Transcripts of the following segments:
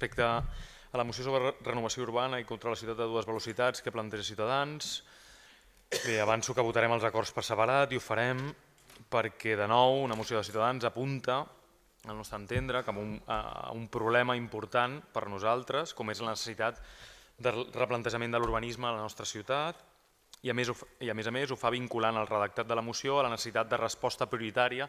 Respecte a la moció sobre renovació urbana i contra la ciutat de dues velocitats que planteja Ciutadans, bé, avanço que votarem els acords per separat i ho farem perquè, de nou, una moció de Ciutadans apunta, al nostre entendre, com un problema important per a nosaltres, com és la necessitat de replantejament de l'urbanisme a la nostra ciutat, i a més a més ho fa vinculant el redactat de la moció a la necessitat de resposta prioritària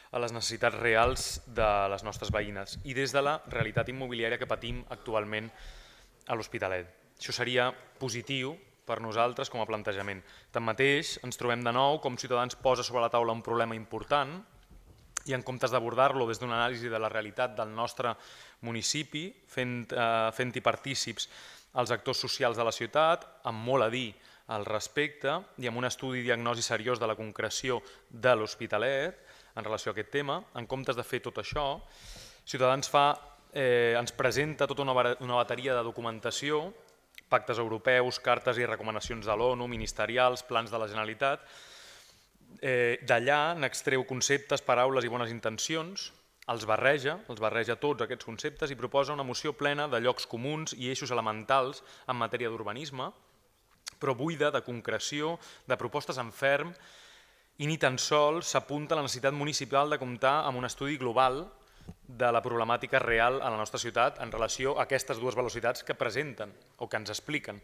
a les necessitats reals de les nostres veïnes i des de la realitat immobiliària que patim actualment a l'Hospitalet. Això seria positiu per nosaltres com a plantejament. Tanmateix, ens trobem de nou com Ciutadans posa sobre la taula un problema important i en comptes d'abordar-lo des d'una anàlisi de la realitat del nostre municipi, fent-hi partícips els actors socials de la ciutat, amb molt a dir al respecte i amb un estudi i diagnosi seriós de la concreció de l'Hospitalet en relació a aquest tema, en comptes de fer tot això, Ciutadans ens presenta tota una bateria de documentació, pactes europeus, cartes i recomanacions de l'ONU, ministerials, plans de la Generalitat. D'allà n'extreu conceptes, paraules i bones intencions, els barreja tots aquests conceptes i proposa una moció plena de llocs comuns i eixos elementals en matèria d'urbanisme, però buida de concreció, de propostes en ferm, i ni tan sols s'apunta a la necessitat municipal de comptar amb un estudi global de la problemàtica real a la nostra ciutat en relació a aquestes dues velocitats que presenten o que ens expliquen.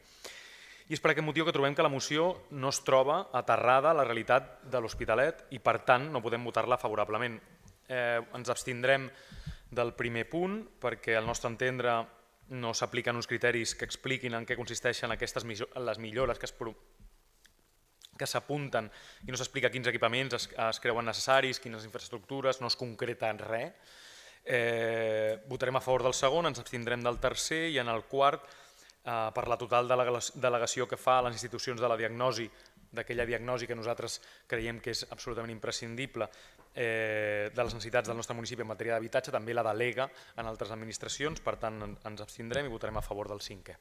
I és per aquest motiu que trobem que la moció no es troba aterrada a la realitat de l'Hospitalet i, per tant, no podem votar-la favorablement. Ens abstindrem del primer punt perquè, al nostre entendre, no s'apliquen uns criteris que expliquin en què consisteixen les millores que s'apunten i no s'explica quins equipaments es creuen necessaris, quines infraestructures, no es concreta en res. Votarem a favor del segon, ens abstindrem del tercer i en el quart, per la total delegació que fa a les institucions de la diagnosi, d'aquella diagnosi que nosaltres creiem que és absolutament imprescindible de les necessitats del nostre municipi en matèria d'habitatge, també la delega en altres administracions, per tant ens abstindrem i votarem a favor del cinquè.